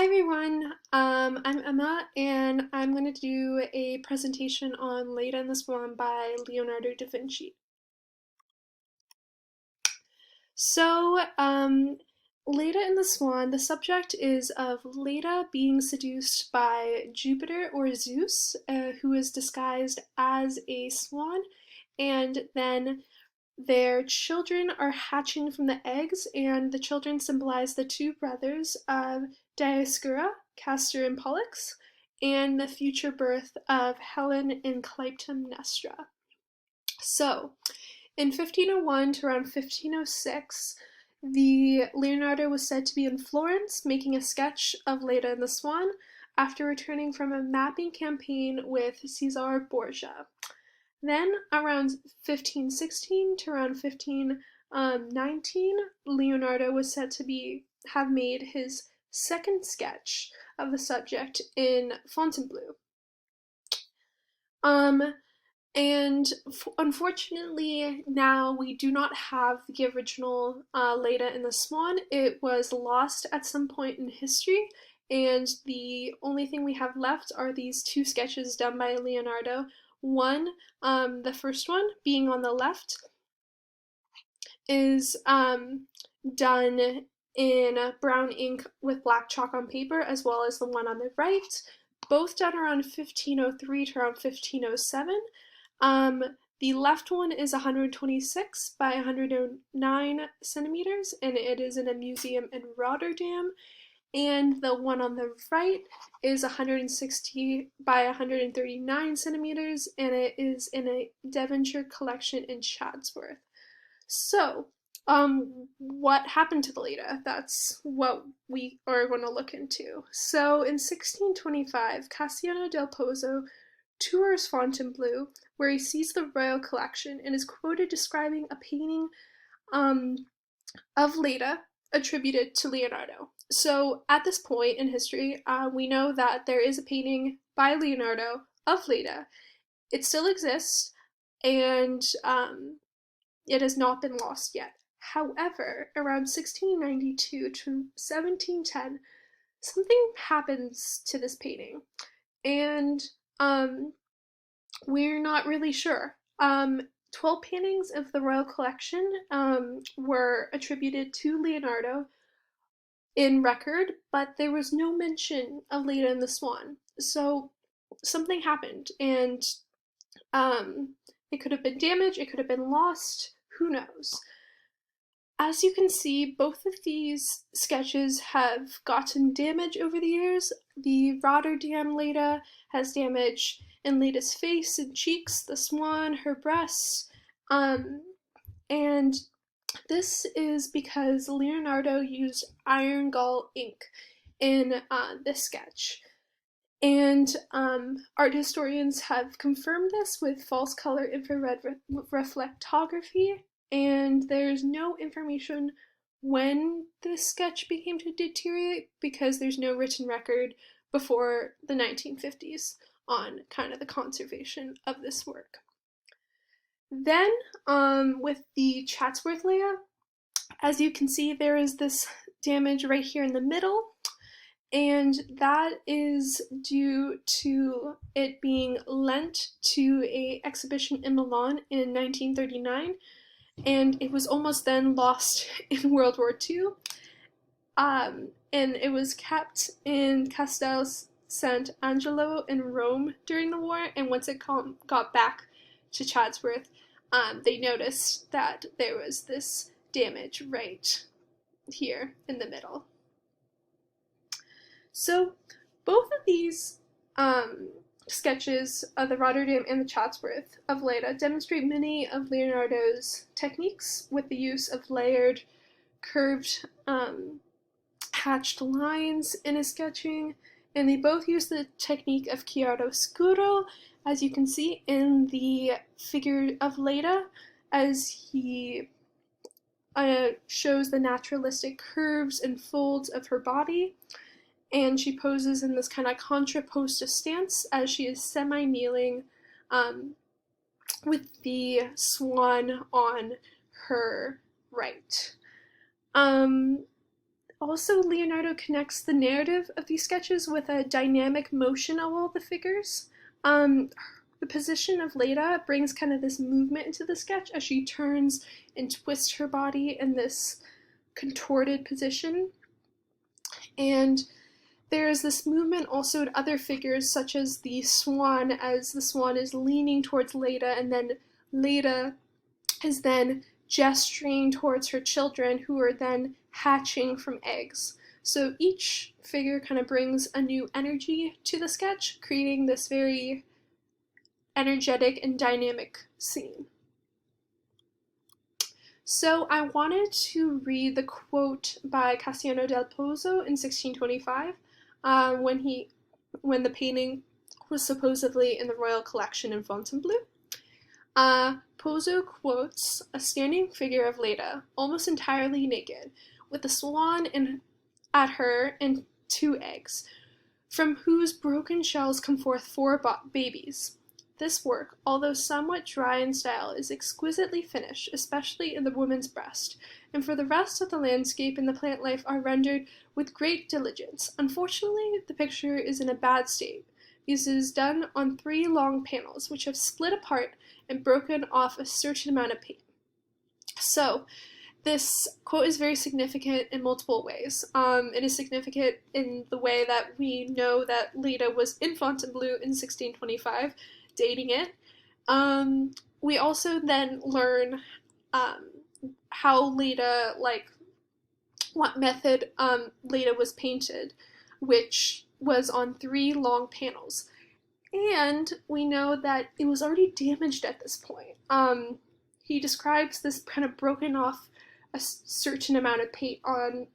Hi everyone, I'm Emma and I'm going to do a presentation on Leda and the Swan by Leonardo da Vinci. So, Leda and the Swan, the subject is of Leda being seduced by Jupiter or Zeus, who is disguised as a swan, and then their children are hatching from the eggs, and the children symbolize the two brothers of Dioscura, Castor and Pollux, and the future birth of Helen and Clytemnestra. So, in 1501 to around 1506, the Leonardo was said to be in Florence making a sketch of Leda and the Swan after returning from a mapping campaign with Cesare Borgia. Then, around 1516 to around 1519, Leonardo was said to have made his second sketch of the subject in Fontainebleau. Um, and unfortunately, now we do not have the original Leda and the Swan. It was lost at some point in history, and the only thing we have left are these two sketches done by Leonardo. One, the first one, being on the left, is done in brown ink with black chalk on paper, as well as the one on the right, both done around 1503 to around 1507. The left one is 126 by 109 centimeters, and it is in a museum in Rotterdam. And the one on the right is 160 by 139 centimeters, and it is in a Devonshire collection in Chatsworth. So, what happened to the Leda? That's what we are going to look into. So, in 1625, Cassiano del Pozo tours Fontainebleau, where he sees the royal collection and is quoted describing a painting of Leda attributed to Leonardo. So at this point in history, we know that there is a painting by Leonardo of Leda. It still exists, and it has not been lost yet. However, around 1692 to 1710, something happens to this painting, and we're not really sure. 12 paintings of the royal collection were attributed to Leonardo in record, but there was no mention of Leda and the Swan. So something happened, and it could have been damaged, it could have been lost, who knows. As you can see, both of these sketches have gotten damage over the years. The Rotterdam Leda has damage in Leda's face and cheeks, the Swan, her breasts, and this is because Leonardo used iron gall ink in this sketch. And art historians have confirmed this with false color infrared reflectography, and there's no information when this sketch became to deteriorate because there's no written record before the 1950s on kind of the conservation of this work. Then, with the Chatsworth Leda, as you can see, there is this damage right here in the middle, and that is due to it being lent to an exhibition in Milan in 1939, and it was almost then lost in World War II. And it was kept in Castel Sant'Angelo in Rome during the war, and once it got back to Chatsworth, they noticed that there was this damage right here in the middle. So both of these sketches of the Rotterdam and the Chatsworth of Leda demonstrate many of Leonardo's techniques with the use of layered, curved, hatched lines in his sketching, and they both use the technique of chiaroscuro, as you can see in the figure of Leda, as he shows the naturalistic curves and folds of her body, and she poses in this kind of contrapposta stance as she is semi-kneeling with the swan on her right. Also, Leonardo connects the narrative of these sketches with a dynamic motion of all the figures. Um, the position of Leda brings kind of this movement into the sketch as she turns and twists her body in this contorted position. And there's this movement also in other figures, such as the Swan, as the Swan is leaning towards Leda, and then Leda is then gesturing towards her children, who are then hatching from eggs. So each figure kind of brings a new energy to the sketch, creating this very energetic and dynamic scene. So I wanted to read the quote by Cassiano del Pozzo in 1625, when the painting was supposedly in the royal collection in Fontainebleau. Pozzo quotes a standing figure of Leda, almost entirely naked, with a swan at her and 2 eggs, from whose broken shells come forth 4 babies. This work, although somewhat dry in style, is exquisitely finished, especially in the woman's breast, and for the rest of the landscape and the plant life are rendered with great diligence. Unfortunately, the picture is in a bad state, because it is done on 3 long panels, which have split apart and broken off a certain amount of paint. So, this quote is very significant in multiple ways. It is significant in the way that we know that Leda was in Fontainebleau in 1625, dating it. We also then learn how Leda, what method Leda was painted, which was on 3 long panels. And we know that it was already damaged at this point. He describes this kind of broken off a certain amount of paint on,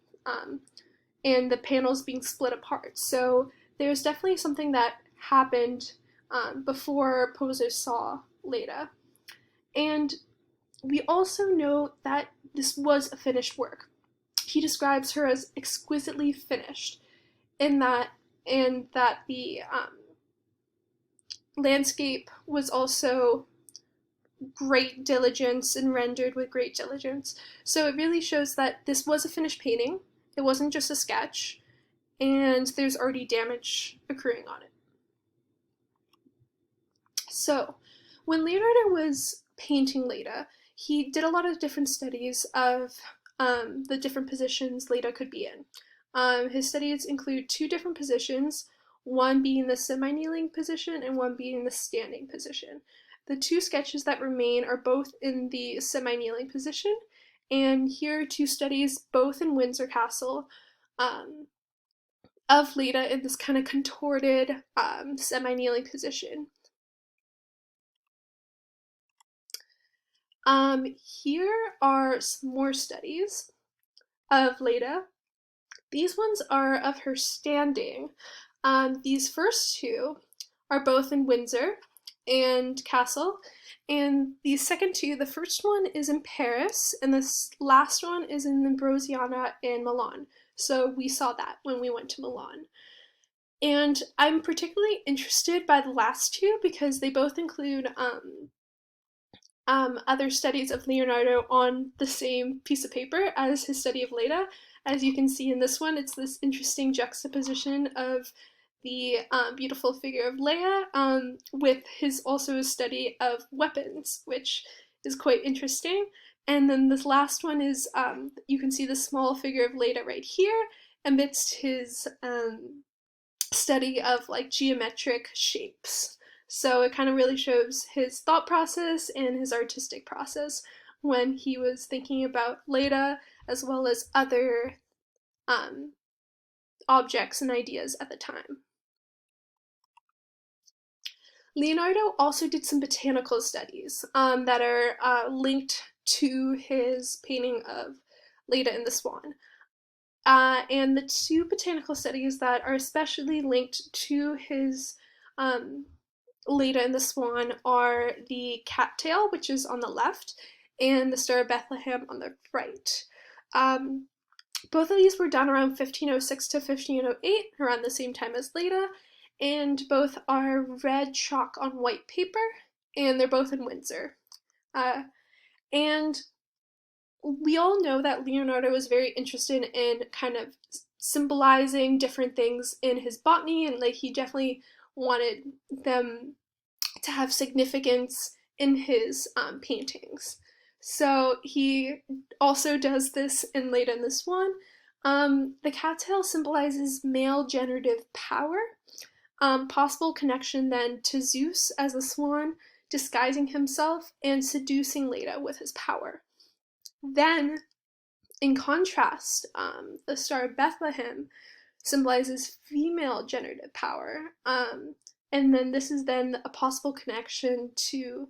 and the panels being split apart. So there's definitely something that happened before Pozzo saw Leda. And we also know that this was a finished work. He describes her as exquisitely finished, in that the landscape was also great diligence and rendered with great diligence. So it really shows that this was a finished painting. It wasn't just a sketch, and there's already damage occurring on it. So, when Leonardo was painting Leda, he did a lot of different studies of the different positions Leda could be in. His studies include 2 different positions, one being the semi-kneeling position and one being the standing position. The 2 sketches that remain are both in the semi-kneeling position, and here are 2 studies, both in Windsor Castle, of Leda in this kind of contorted semi-kneeling position. Here are some more studies of Leda. These ones are of her standing. These first 2 are both in Windsor and Castle, and these second 2, the first one is in Paris, and this last one is in Ambrosiana in Milan. So we saw that when we went to Milan. And I'm particularly interested by the last 2 because they both include other studies of Leonardo on the same piece of paper as his study of Leda. As you can see in this one, it's this interesting juxtaposition of the beautiful figure of Leda with his study of weapons, which is quite interesting. And then this last one is, you can see the small figure of Leda right here amidst his study of geometric shapes. So it kind of really shows his thought process and his artistic process when he was thinking about Leda, as well as other objects and ideas at the time. Leonardo also did some botanical studies that are linked to his painting of Leda and the Swan. And the 2 botanical studies that are especially linked to his Leda and the Swan are the cattail, which is on the left, and the Star of Bethlehem on the right. Both of these were done around 1506 to 1508, around the same time as Leda, and both are red chalk on white paper, and they're both in Windsor. And we all know that Leonardo was very interested in kind of symbolizing different things in his botany, and like he definitely wanted them to have significance in his paintings. So he also does this in Leda and the Swan. The cattail symbolizes male generative power, possible connection then to Zeus as a swan, disguising himself and seducing Leda with his power. Then, in contrast, the Star of Bethlehem symbolizes female generative power. And then this is then a possible connection to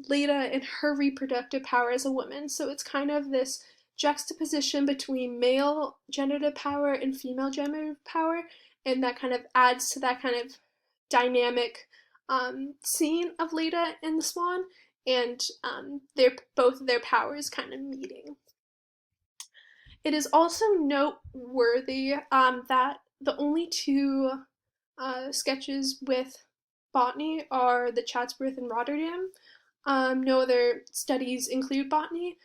Leda and her reproductive power as a woman. So it's kind of this juxtaposition between male generative power and female generative power, and that kind of adds to that kind of dynamic scene of Leda and the Swan, and both of their powers kind of meeting. It is also noteworthy that the only two sketches with botany are the Chatsworth and Rotterdam. No other studies include botany,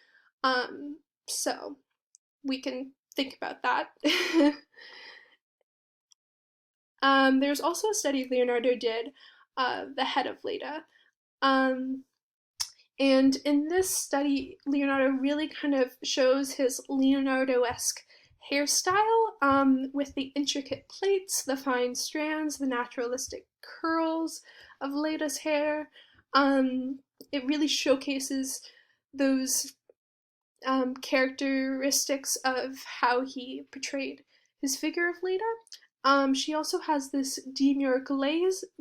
so we can think about that. There's also a study Leonardo did, the head of Leda. And in this study, Leonardo really kind of shows his Leonardo-esque hairstyle, with the intricate plaits, the fine strands, the naturalistic curls of Leda's hair. It really showcases those characteristics of how he portrayed his figure of Leda. She also has this demure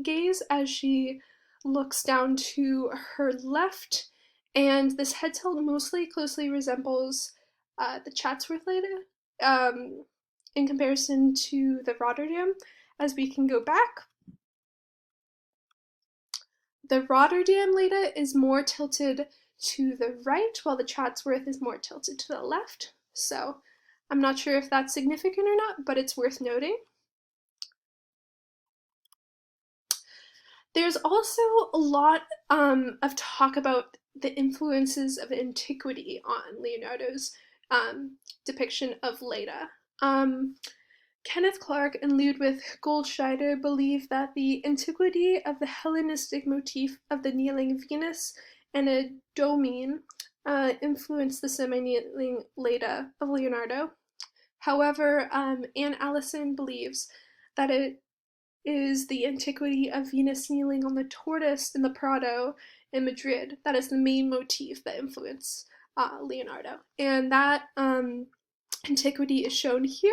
gaze as she looks down to her left, and this head tilt mostly closely resembles the Chatsworth Leda, in comparison to the Rotterdam. As we can go back, the Rotterdam Leda is more tilted to the right, while the Chatsworth is more tilted to the left. So I'm not sure if that's significant or not, but it's worth noting. There's also a lot of talk about the influences of antiquity on Leonardo's depiction of Leda. Kenneth Clark and Ludwig Goldscheider believe that the antiquity of the Hellenistic motif of the kneeling Venus and a domine influenced the semi-kneeling Leda of Leonardo. However, Anne Allison believes that it is the antiquity of Venus kneeling on the tortoise in the Prado in Madrid that is the main motif that influenced Leonardo. And that antiquity is shown here,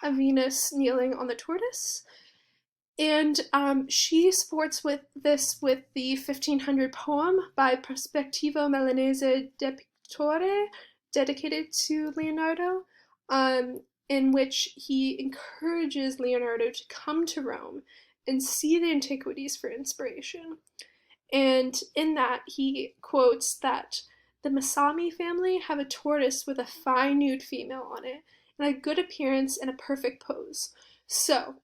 of Venus kneeling on the tortoise. And she supports with the 1500 poem by Prospettivo Milanese de Pictore, dedicated to Leonardo, in which he encourages Leonardo to come to Rome and see the antiquities for inspiration. And in that, he quotes that the Masami family have a tortoise with a fine nude female on it, and a good appearance and a perfect pose. So,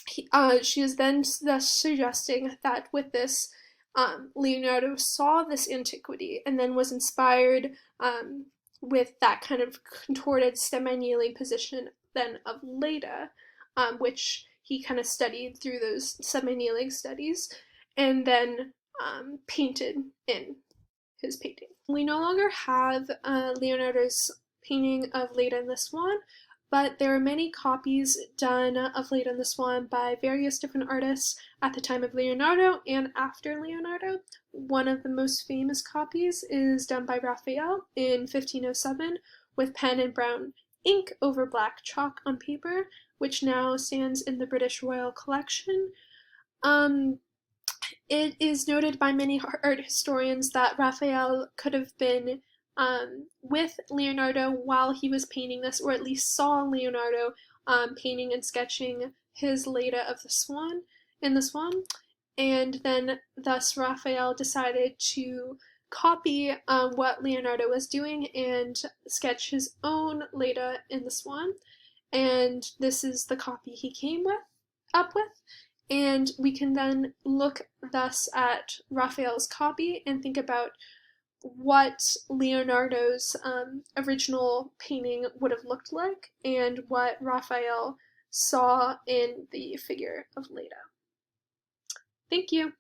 she is then thus suggesting that with this, Leonardo saw this antiquity and then was inspired with that kind of contorted semi-kneeling position then of Leda, which he kind of studied through those semi-kneeling studies, and then painted in his painting. We no longer have Leonardo's painting of Leda and the Swan, but there are many copies done of Leda and the Swan by various different artists at the time of Leonardo and after Leonardo. One of the most famous copies is done by Raphael in 1507 with pen and brown ink over black chalk on paper, which now stands in the British Royal Collection. It is noted by many art historians that Raphael could have been with Leonardo while he was painting this, or at least saw Leonardo painting and sketching his Leda of the Swan in the Swan, and then thus Raphael decided to copy what Leonardo was doing and sketch his own Leda in the Swan, and this is the copy he came up with. And we can then look thus at Raphael's copy and think about what Leonardo's original painting would have looked like and what Raphael saw in the figure of Leda. Thank you.